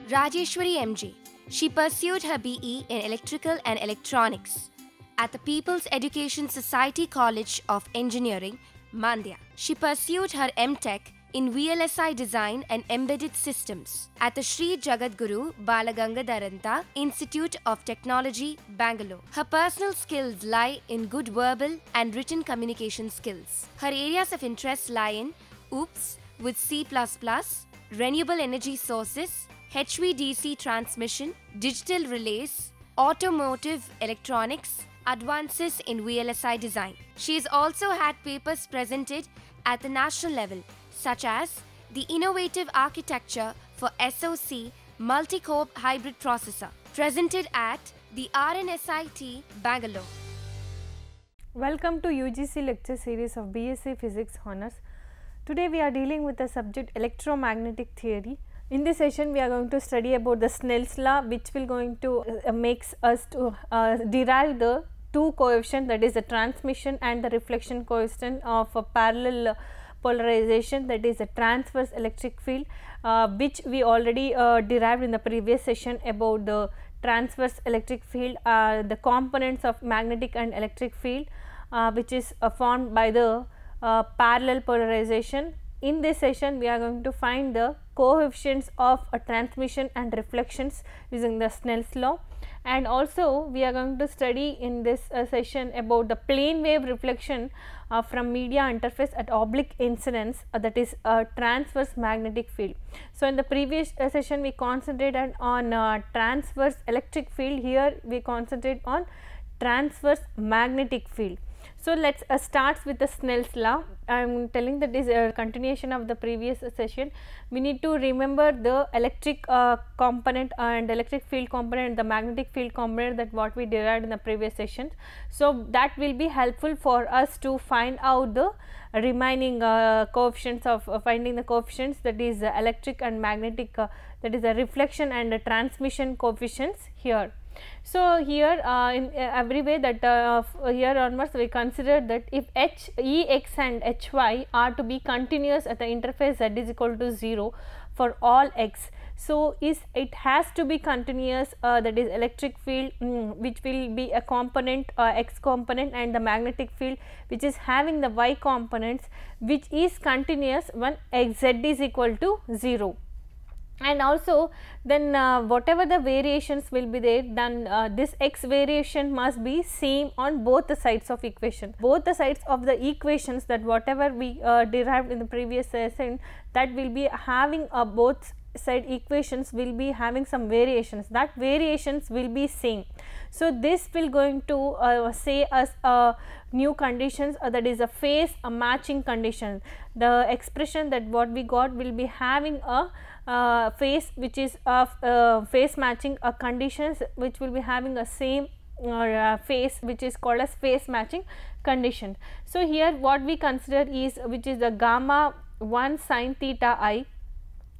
Rajeshwari MJ. She pursued her BE in Electrical and Electronics at the People's Education Society College of Engineering, Mandya. She pursued her MTech in VLSI Design and Embedded Systems at the Sri Jagadguru Balagangadharanta Institute of Technology, Bangalore. Her personal skills lie in good verbal and written communication skills. Her areas of interest lie in OOPS with C++, renewable energy sources, HVDC transmission, digital relays, automotive electronics, advances in VLSI design. She has also had papers presented at the national level, such as the Innovative Architecture for SoC Multi-Core Hybrid Processor, presented at the RNSIT, Bangalore. Welcome to UGC lecture series of BSc Physics Honours. Today we are dealing with the subject electromagnetic theory. In this session we are going to study about the Snell's law, which will going to makes us to derive the two coefficient, that is the transmission and the reflection coefficient of a parallel polarization, that is a transverse electric field, which we already derived in the previous session about the transverse electric field, the components of magnetic and electric field, which is formed by the parallel polarization. In this session we are going to find the coefficients of a transmission and reflections using the Snell's law, and also we are going to study in this session about the plane wave reflection from media interface at oblique incidence, that is a transverse magnetic field. So in the previous session we concentrated on transverse electric field. Here we concentrate on transverse magnetic field. So let us start with the Snell's law. I am telling that is a continuation of the previous session. We need to remember the electric component and electric field component, the magnetic field component, that what we derived in the previous session. So that will be helpful for us to find out the remaining coefficients of finding the coefficients, that is electric and magnetic, that is the reflection and the transmission coefficients here. So here in every way that here onwards we consider that if Ex and Hy are to be continuous at the interface z is equal to 0 for all x, so it has to be continuous, that is electric field which will be a component x component, and the magnetic field which is having the y components, which is continuous when z is equal to 0. And also then whatever the variations will be there, then this x variation must be same on both the sides of equation. Both the sides of the equations, that whatever we derived in the previous session, that will be having both side equations will be having some variations, that variations will be same. So this will going to say us new conditions, that is a phase matching condition. The expression that what we got will be having a phase which is of phase matching conditions, which will be having a same phase, which is called as phase matching condition. So here what we consider is, which is the gamma 1 sin theta I,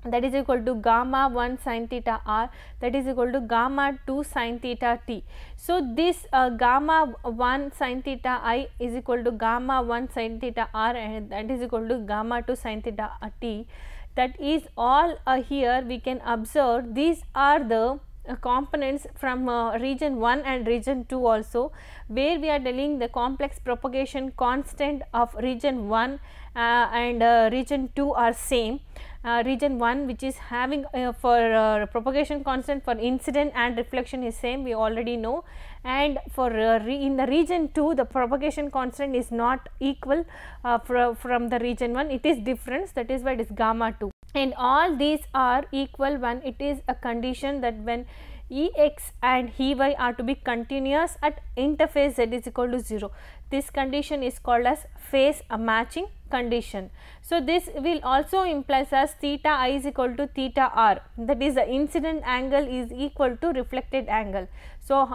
that is equal to gamma 1 sin theta r, that is equal to gamma 2 sin theta t. So this gamma 1 sin theta I is equal to gamma 1 sin theta r, and that is equal to gamma 2 sin theta t. That is all here we can observe. These are the components from region 1 and region 2 also, where we are telling the complex propagation constant of region 1 and region 2 are same. Region 1 which is having for propagation constant for incident and reflection is same, we already know, and for in the region 2 the propagation constant is not equal from the region 1, it is difference, that is why it is gamma 2, and all these are equal when it is a condition that when Ex and Hy are to be continuous at interface z is equal to 0. This condition is called as phase matching condition. So this will also implies as theta I is equal to theta r, that is the incident angle is equal to reflected angle. So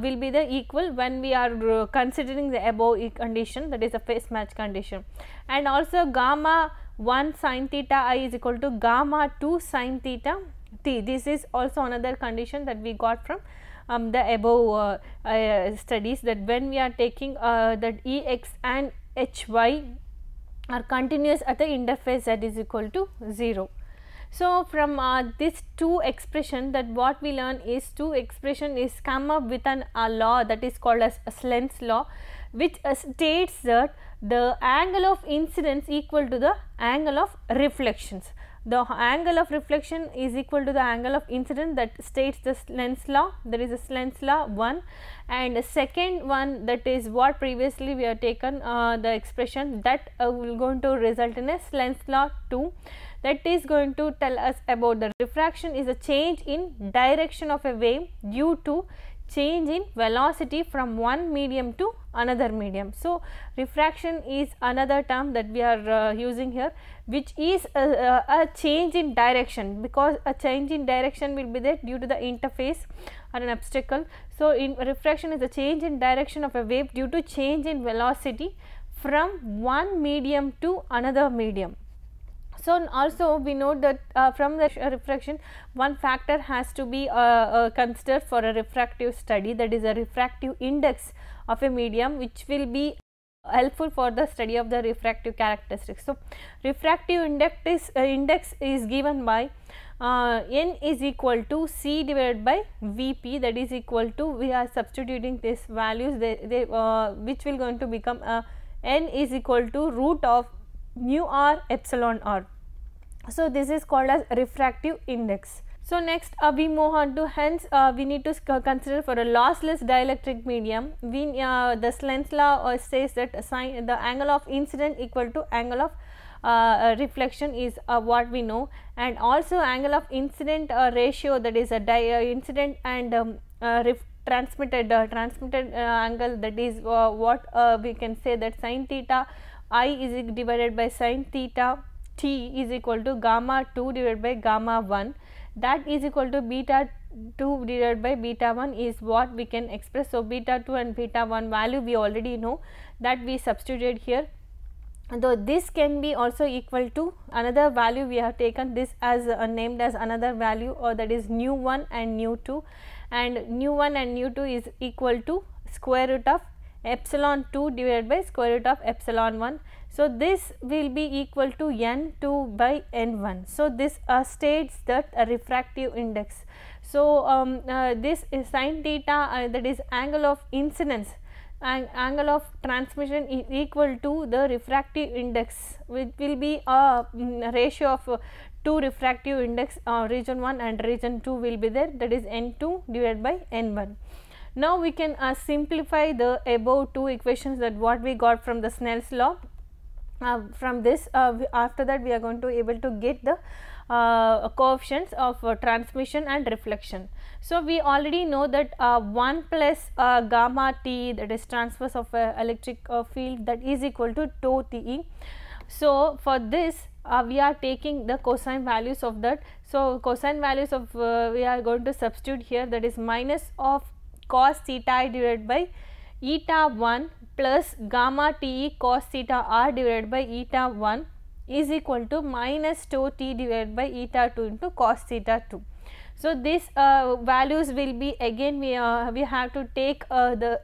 will be the equal when we are considering the above condition, that is the phase match condition. And also gamma 1 sin theta I is equal to gamma 2 sin theta t. This is also another condition that we got from the above studies, that when we are taking that Ex and Hy are continuous at the interface z is equal to 0. So from this two expression, that what we learn is two expression is come up with a law that is called as Snell's law, which states that the angle of incidence equal to the angle of reflections. The angle of reflection is equal to the angle of incidence, that states the Snell's law. There is a Snell's law 1, and the second one, that is what previously we have taken the expression that will going to result in a Snell's law 2, that is going to tell us about the refraction is a change in direction of a wave due to change in velocity from one medium to another medium. So refraction is another term that we are using here, which is a change in direction, because a change in direction will be there due to the interface or an obstacle. So in refraction is a change in direction of a wave due to change in velocity from one medium to another medium. So also we know that from the refraction, one factor has to be considered for a refractive study, that is a refractive index of a medium, which will be helpful for the study of the refractive characteristics. So refractive index is given by n is equal to C divided by Vp, that is equal to, we are substituting these values, which will going to become n is equal to root of mu r epsilon r. So this is called as refractive index. So next we move on to, hence we need to consider for a lossless dielectric medium, we the Snell's law says that the angle of incident equal to angle of reflection is what we know, and also angle of incident ratio, that is a incident and transmitted angle, that is what we can say that sin theta I is divided by sin theta t is equal to gamma 2 divided by gamma 1, that is equal to beta 2 divided by beta 1 is what we can express. So beta 2 and beta 1 value we already know, that we substituted here, though this can be also equal to another value, we have taken this as named as another value, or that is nu 1 and nu 2, and nu 1 and nu 2 is equal to square root of epsilon 2 divided by square root of epsilon 1. So this will be equal to n2 by n1. So this states that a refractive index. So this is sin theta, that is angle of incidence and angle of transmission is equal to the refractive index, which will be a ratio of two refractive index, region 1 and region 2 will be there, that is n2 divided by n1. Now we can simplify the above two equations, that what we got from the Snell's law. From this after that we are going to able to get the coefficients of transmission and reflection. So we already know that 1 plus gamma t, that is transverse of electric field, that is equal to tau Te. So for this we are taking the cosine values of that. So cosine values of we are going to substitute here, that is minus of cos theta I divided by eta 1 plus gamma Te cos theta r divided by eta 1 is equal to minus tau T divided by eta 2 into cos theta 2. So these values will be, again we have to take the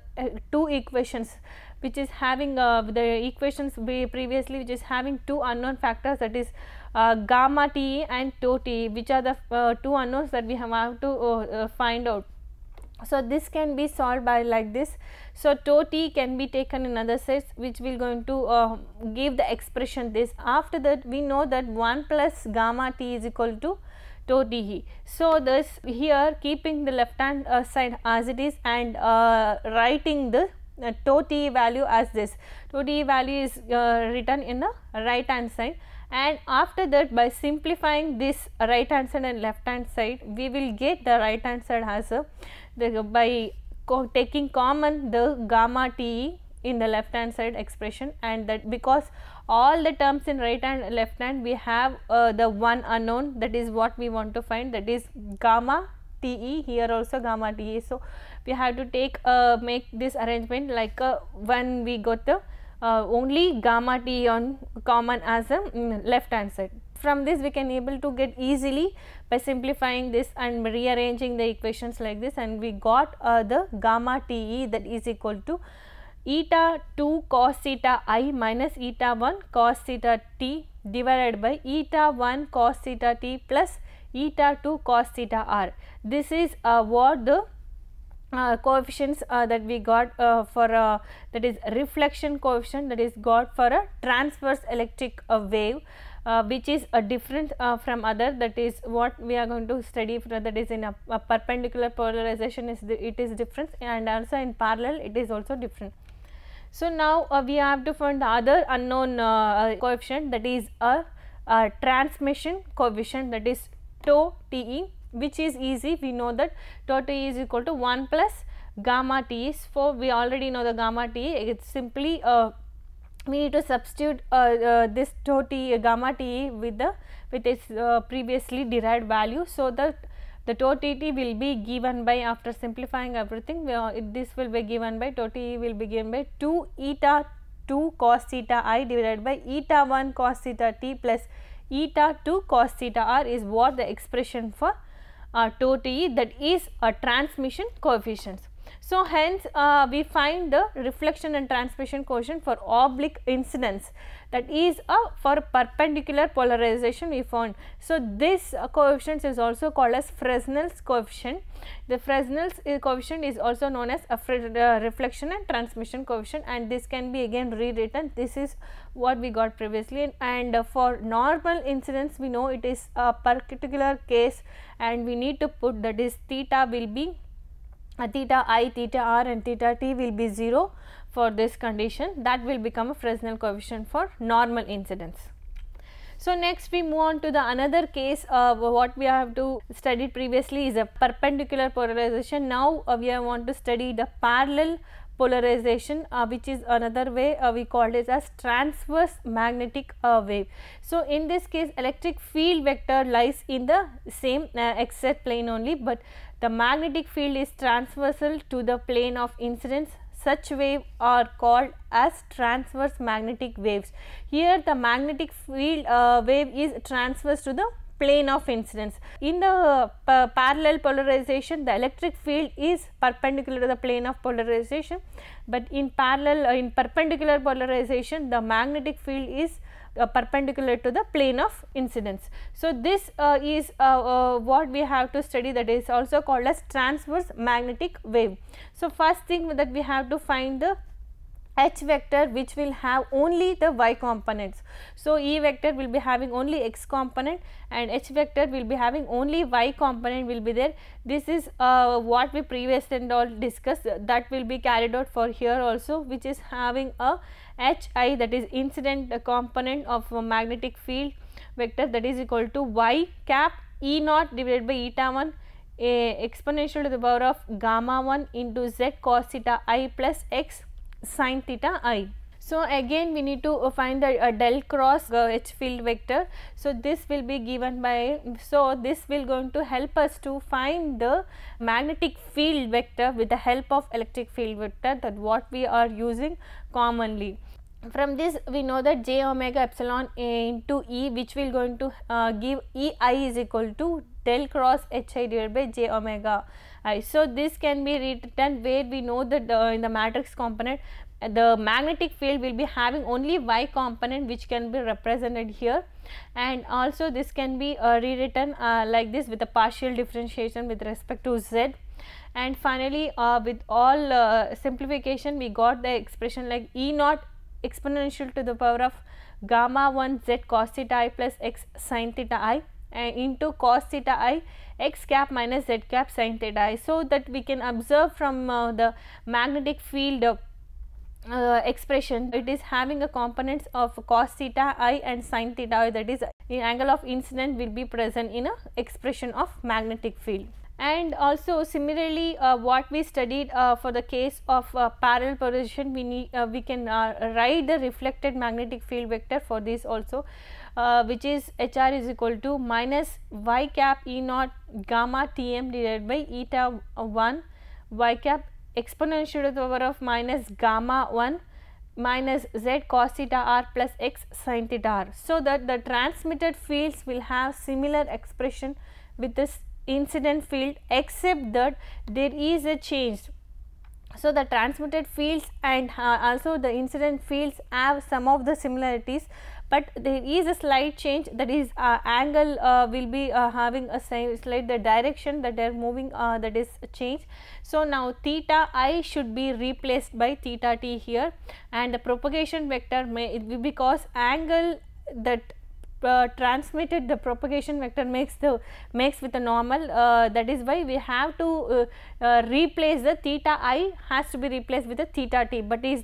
two equations which is having the equations previously, which is having two unknown factors, that is gamma Te and tau T, which are the two unknowns that we have to find out. So this can be solved by like this. So tau T can be taken in other sets, which will going to give the expression this. After that we know that 1 plus gamma T is equal to tau Te. So this here, keeping the left hand side as it is and writing the tau Te value as this. Tau Te value is written in the right hand side, and after that by simplifying this right hand side and left hand side, we will get the right hand side as a by taking common the gamma Te in the left hand side expression, and that because all the terms in right hand and left hand we have the one unknown, that is what we want to find, that is gamma Te, here also gamma Te. So we have to take make this arrangement like when we got the only gamma Te on common as a left hand side. From this we can able to get easily by simplifying this and rearranging the equations like this, and we got the gamma Te, that is equal to eta 2 cos theta I minus eta 1 cos theta t divided by eta 1 cos theta t plus eta 2 cos theta r. This is what the coefficients that we got for that is reflection coefficient that is got for a transverse electric wave, which is different from other, that is what we are going to study for, that is in a perpendicular polarization it is different, and also in parallel it is also different. So, now we have to find the other unknown coefficient, that is a transmission coefficient, that is tau Te, which is easy. We know that tau Te is equal to 1 plus gamma T. So, we already know the gamma T, it is simply we need to substitute this tau T gamma T with its previously derived value. So, that the tau T will be given by, after simplifying everything, this will be given by tau T will be given by 2 eta 2 cos theta I divided by eta 1 cos theta t plus eta 2 cos theta r is what the expression for tau T, that is a transmission coefficients. So, hence we find the reflection and transmission coefficient for oblique incidence, that is for perpendicular polarization we found. So, this coefficient is also called as Fresnel's coefficient. The Fresnel's coefficient is also known as a reflection and transmission coefficient, and this can be again rewritten. This is what we got previously, and for normal incidence we know it is a particular case, and we need to put, that is theta will be theta I, theta r and theta t will be 0 for this condition, that will become a Fresnel coefficient for normal incidence. So, next we move on to the another case what we have to study previously is a perpendicular polarization. Now, we want to study the parallel polarization, which is another way we call it as transverse magnetic wave. So, in this case electric field vector lies in the same xz plane only, but the magnetic field is transversal to the plane of incidence. Such wave are called as transverse magnetic waves. Here the magnetic field wave is transverse to the plane of incidence. In the parallel polarization, the electric field is perpendicular to the plane of polarization, but in perpendicular polarization the magnetic field is perpendicular to the plane of incidence. So, this is what we have to study, that is also called as transverse magnetic wave. So, first thing that we have to find the H vector which will have only the y components. So, E vector will be having only x component and H vector will be having only y component will be there. This is what we previously and all discussed, that will be carried out for here also, which is having a Hi, that is incident component of a magnetic field vector, that is equal to y cap E naught divided by eta 1 exponential to the power of gamma 1 into z cos theta I plus x sin theta I. So, again we need to find the del cross H field vector. So, this will be given by, so this will going to help us to find the magnetic field vector with the help of electric field vector, that what we are using commonly. From this we know that j omega epsilon into E, which will going to give Ei is equal to del cross Hi divided by j omega I. So, this can be written where we know that in the matrix component the magnetic field will be having only y component, which can be represented here, and also this can be rewritten like this with a partial differentiation with respect to z. And finally, with all simplification we got the expression like E naught exponential to the power of gamma 1 z cos theta I plus x sin theta I into cos theta I x cap minus z cap sin theta I. So, that we can observe from the magnetic field expression, it is having a components of cos theta I and sin theta I, that is the angle of incidence will be present in a expression of magnetic field. And also similarly what we studied for the case of parallel polarization, we can write the reflected magnetic field vector for this also, which is HR is equal to minus y cap E naught gamma Tm divided by eta 1 y cap exponential to the power of minus gamma 1 minus z cos theta r plus x sin theta r. So, that the transmitted fields will have similar expression with this incident field, except that there is a change So the transmitted fields and also the incident fields have some of the similarities, but there is a slight change, that is angle will be having a slight, the direction that they are moving that is changed. So now theta I should be replaced by theta t here, and the propagation vector may because angle that transmitted, the propagation vector makes with the normal, that is why we have to replace the theta I has to be replaced with the theta t, but is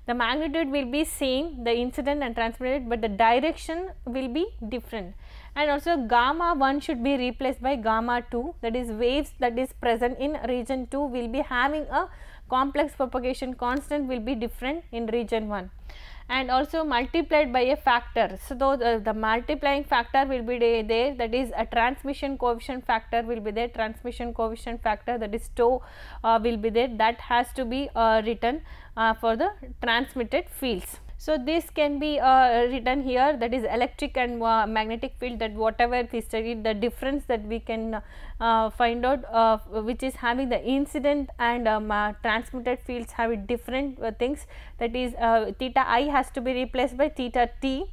the magnitude will be same, the incident and transmitted, but the direction will be different. And also gamma 1 should be replaced by gamma 2, that is waves that is present in region 2 will be having a complex propagation constant will be different in region 1, and also multiplied by a factor. So, the multiplying factor will be there, that is a transmission coefficient factor will be there, transmission coefficient factor, that is tau will be there, that has to be written for the transmitted fields. So, this can be written here, that is electric and magnetic field, that whatever we studied, the difference that we can find out which is having the incident and transmitted fields have different things, that is theta I has to be replaced by theta t,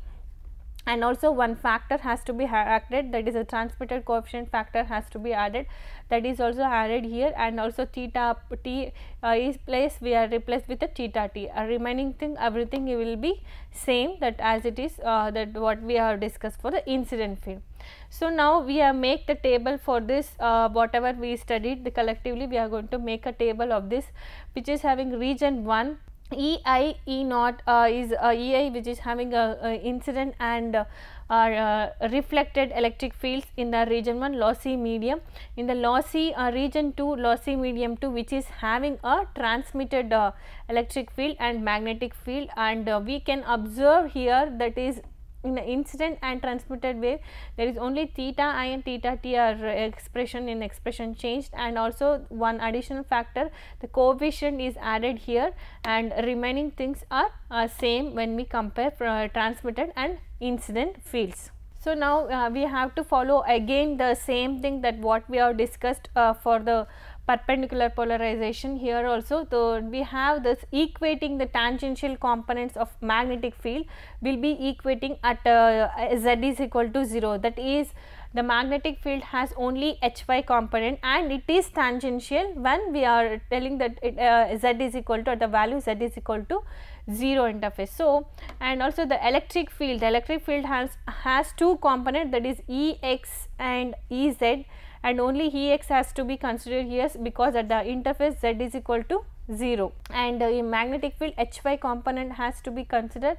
and also one factor has to be added, that is a transmitted coefficient factor has to be added, that is also added here, and also theta t is placed, we are replaced with the theta t, remaining thing everything will be same, that as it is that what we have discussed for the incident field. So now we have make the table for this whatever we studied, the collectively we are going to make a table of this, which is having region 1 EI, E naught is EI, which is having a incident and reflected electric fields in the region 1 lossy medium, in the lossy region 2 lossy medium 2, which is having a transmitted electric field and magnetic field, and we can observe here that is in the incident and transmitted wave there is only theta I and theta t are expression changed, and also one additional factor, the coefficient is added here, and remaining things are same when we compare transmitted and incident fields. So now we have to follow again the same thing that what we have discussed for the perpendicular polarization here also. So we have this equating the tangential components of magnetic field will be equating at z is equal to 0, that is the magnetic field has only Hy component and it is tangential when we are telling that it, z is equal to, at the value z is equal to 0 interface. So, and also the electric field has two component, that is Ex and Ez, and only Ex has to be considered here because at the interface z is equal to 0, and the magnetic field Hy component has to be considered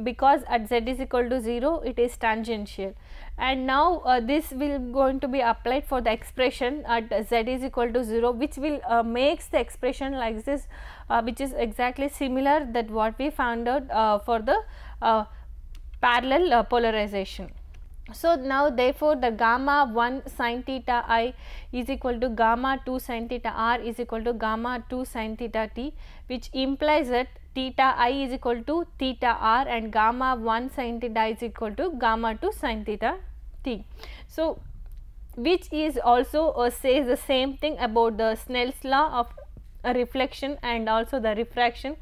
because at z is equal to 0 it is tangential. And now this will going to be applied for the expression at z is equal to 0, which will makes the expression like this, which is exactly similar that what we found out for the parallel polarization. So now therefore the gamma 1 sin theta I is equal to gamma 2 sin theta r is equal to gamma 2 sin theta t, which implies that theta I is equal to theta r and gamma 1 sin theta is equal to gamma 2 sin theta t. So which is also says the same thing about the Snell's law of reflection and also the refraction,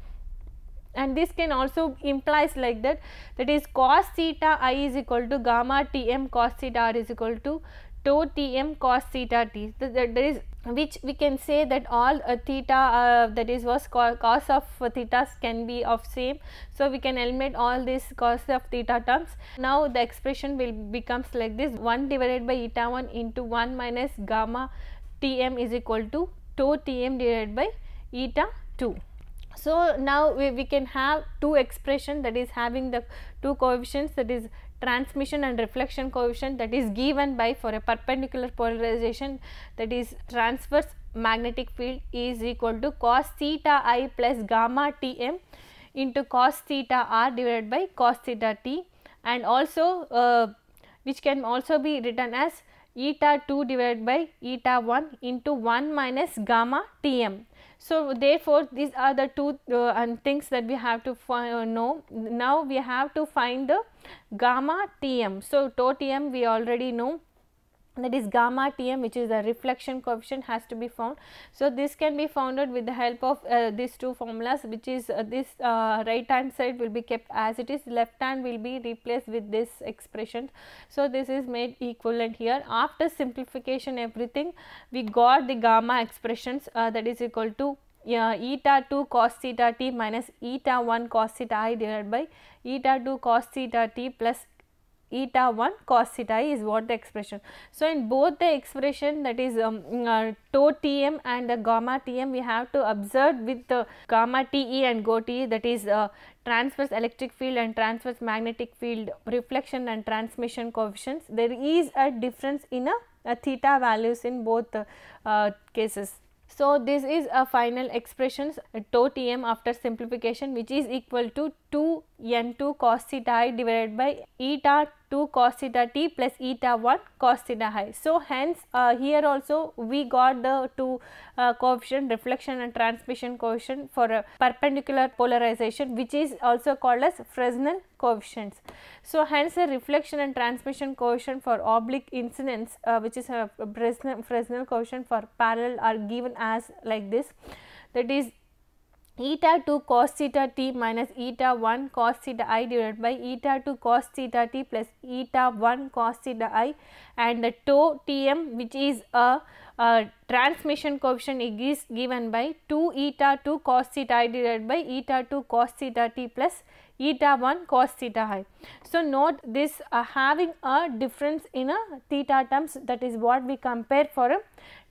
and this can also implies like that, that is cos theta I is equal to gamma Tm cos theta r is equal to tau Tm cos theta t. That is which we can say that all theta that is was cos of thetas can be of same. So, we can eliminate all these cos of theta terms. Now, the expression will becomes like this, 1 divided by eta 1 into 1 minus gamma Tm is equal to tau Tm divided by eta 2. So, now we can have two expression, that is having the two coefficients, that is transmission and reflection coefficient, that is given by for a perpendicular polarization, that is transverse magnetic field is equal to cos theta I plus gamma Tm into cos theta r divided by cos theta t, and also which can also be written as eta 2 divided by eta 1 into 1 minus gamma Tm. So, therefore, these are the two things that we have to know. Now, we have to find the gamma Tm. So, tau Tm we already know, that is gamma Tm, which is the reflection coefficient, has to be found. So, this can be founded with the help of these two formulas, which is this right hand side will be kept as it is, left hand will be replaced with this expression. So, this is made equivalent here. After simplification everything, we got the gamma expressions that is equal to eta 2 cos theta t minus eta 1 cos theta I divided by eta 2 cos theta t plus eta 1 cos theta I is what the expression. So, in both the expression, that is tau Tm and the gamma Tm, we have to observe with the gamma Te and go Te, that is transverse electric field and transverse magnetic field, reflection and transmission coefficients. There is a difference in a theta values in both cases. So, this is a final expressions tau Tm after simplification, which is equal to 2 n2 cos theta I divided by eta 2 cos theta t plus eta 1 cos theta I. So, hence here also we got the two coefficient, reflection and transmission coefficient for a perpendicular polarization, which is also called as Fresnel coefficients. So, hence a reflection and transmission coefficient for oblique incidence, which is a Fresnel coefficient for parallel, are given as like this, that is eta 2 cos theta t minus eta 1 cos theta I divided by eta 2 cos theta t plus eta 1 cos theta I, and the tau Tm, which is a transmission coefficient, is given by 2 eta 2 cos theta I divided by eta 2 cos theta t plus eta 1 cos theta I. So, note this having a difference in a theta terms, that is what we compare for a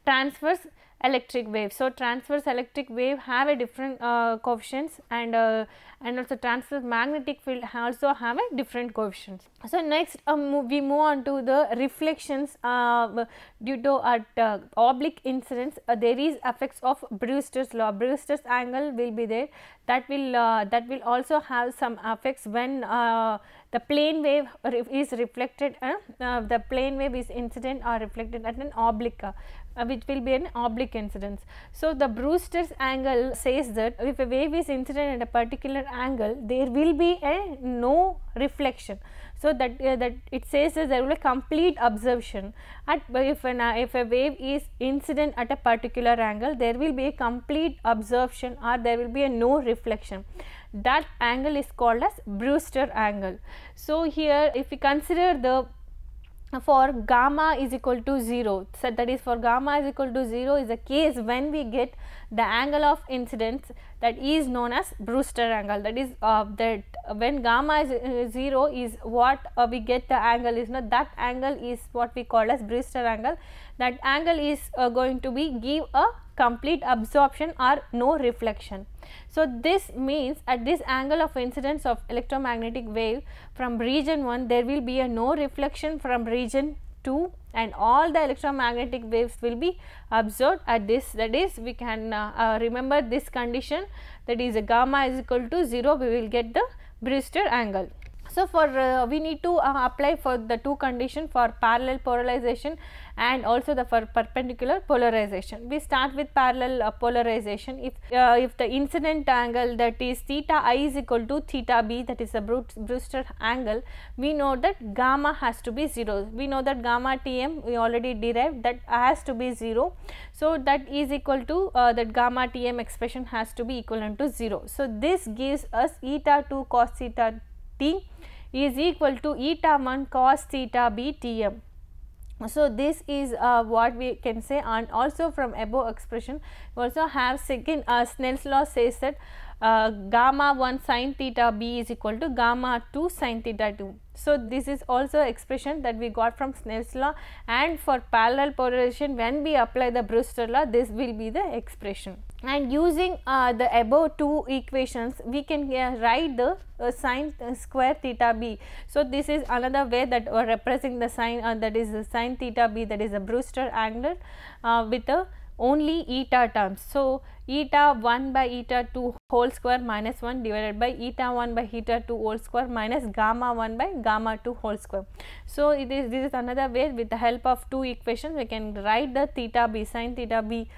transverse electric wave. So, transverse electric wave have a different coefficients, and also transverse magnetic field also have a different coefficients. So, next we move on to the reflections due to oblique incidence. There is effects of Brewster's law. Brewster's angle will be there, that will also have some effects when the plane wave is reflected, the plane wave is incident or reflected at an oblique, which will be an oblique incidence. So, the Brewster's angle says that if a wave is incident at a particular angle, there will be a no reflection. So, that it says that there will be complete absorption at if a wave is incident at a particular angle, there will be a complete absorption or there will be a no reflection. That angle is called as Brewster angle. So, here if we consider the for gamma is equal to 0, so that is for gamma is equal to 0 is a case when we get the angle of incidence that is known as Brewster angle, that is that when gamma is 0 is what we get the angle is not, that angle is what we call as Brewster angle. That angle is going to be give a complete absorption or no reflection. So, this means at this angle of incidence of electromagnetic wave from region 1, there will be a no reflection from region 2, and all the electromagnetic waves will be absorbed at this, that is we can remember this condition, that is gamma is equal to 0, we will get the Brewster angle. So, for we need to apply for the two conditions for parallel polarization and also the for perpendicular polarization. We start with parallel polarization. If the incident angle, that is theta I is equal to theta b, that is a Brewster angle, we know that gamma has to be 0. We know that gamma Tm we already derived, that has to be 0. So, that is equal to that gamma Tm expression has to be equivalent to 0. So, this gives us eta 2 cos theta t is equal to eta 1 cos theta b Tm. So, this is what we can say, and also from above expression we also have second Snell's law says that gamma 1 sin theta b is equal to gamma 2 sin theta 2. So, this is also expression that we got from Snell's law, and for parallel polarization when we apply the Brewster law, this will be the expression. And using the above two equations, we can write the sin square theta b. So, this is another way that representing the sin that is the sin theta b, that is a Brewster angle with a only eta terms. So, eta 1 by eta 2 whole square minus 1 divided by eta 1 by eta 2 whole square minus gamma 1 by gamma 2 whole square. So, this is another way with the help of two equations we can write the theta b, sin theta b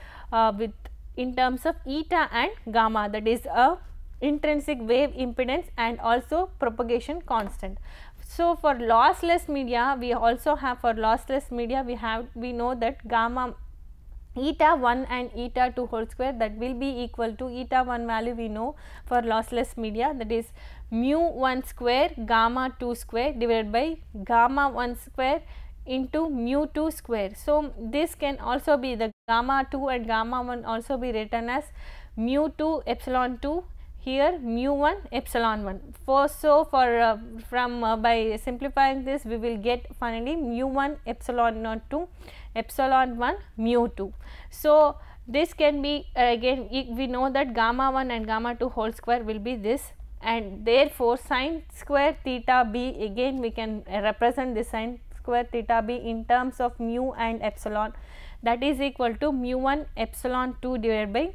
with in terms of eta and gamma, that is a intrinsic wave impedance and also propagation constant. So for lossless media, we also have, for lossless media we know that gamma eta 1 and eta 2 whole square, that will be equal to eta 1 value we know for lossless media, that is mu 1 square gamma 2 square divided by gamma 1 square into mu 2 square. So this can also be, the gamma 2 and gamma 1 also be written as mu 2 epsilon 2, here mu 1 epsilon 1. By simplifying this, we will get finally mu 1 epsilon 2 epsilon 1 mu 2. So this can be again, we know that gamma 1 and gamma 2 whole square will be this, and therefore sin square theta b, again we can represent this sin square theta b in terms of mu and epsilon, that is equal to mu 1 epsilon 2 divided by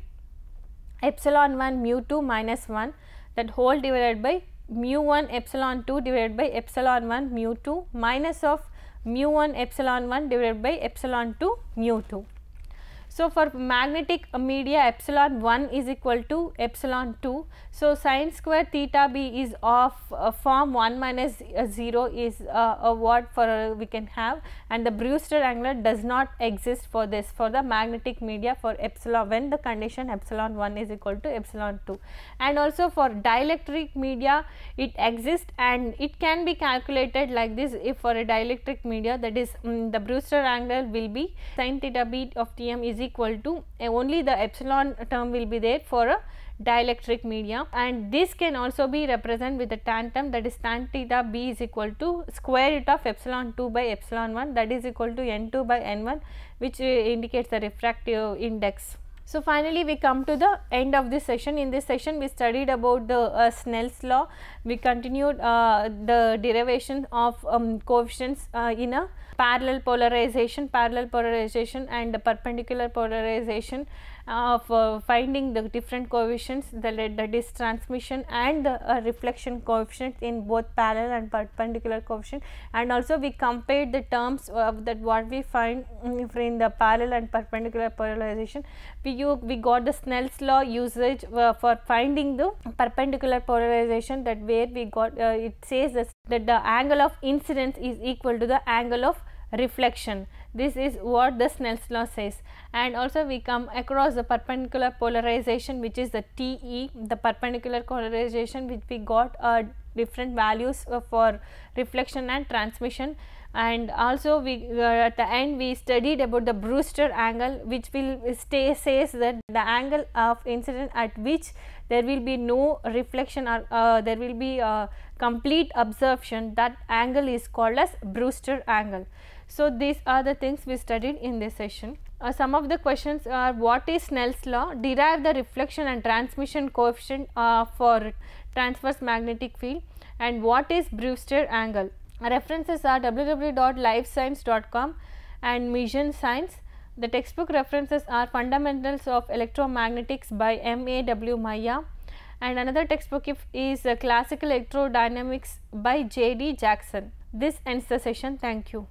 epsilon 1 mu 2 minus 1, that whole divided by mu 1 epsilon 2 divided by epsilon 1 mu 2 minus of mu 1 epsilon 1 divided by epsilon 2 mu 2. So for magnetic media, epsilon 1 is equal to epsilon 2. So sin square theta b is of form 1 minus 0 is what for we can have, and the Brewster angle does not exist for this, for the magnetic media, for epsilon, when the condition epsilon 1 is equal to epsilon 2. And also for dielectric media it exists, and it can be calculated like this. If for a dielectric media, that is the Brewster angle will be sin theta b of Tm is equal to only the epsilon term will be there for a dielectric media, and this can also be represented with the tan term, that is tan theta b is equal to square root of epsilon 2 by epsilon 1, that is equal to n2 by n1, which indicates the refractive index. So finally we come to the end of this session. In this session we studied about the Snell's law. We continued the derivation of coefficients in a parallel polarization and the perpendicular polarization of finding the different coefficients, that is transmission and the reflection coefficients in both parallel and perpendicular coefficient, and also we compared the terms of that what we find in the parallel and perpendicular polarization. We got the Snell's law usage for finding the perpendicular polarization, that where we got it says that the angle of incidence is equal to the angle of reflection. This is what the Snell's law says. And also we come across the perpendicular polarization, which is the TE, the perpendicular polarization, which we got different values for reflection and transmission. And also we at the end we studied about the Brewster angle, which will says that the angle of incidence at which there will be no reflection or there will be complete absorption, that angle is called as Brewster angle. So these are the things we studied in this session. Some of the questions are: what is Snell's law? Derive the reflection and transmission coefficient for transverse magnetic field. And what is Brewster angle? References are www.livescience.com and Mission Science. The textbook references are Fundamentals of Electromagnetics by M.A.W. Maya, and another textbook is Classical Electrodynamics by J.D. Jackson. This ends the session. Thank you.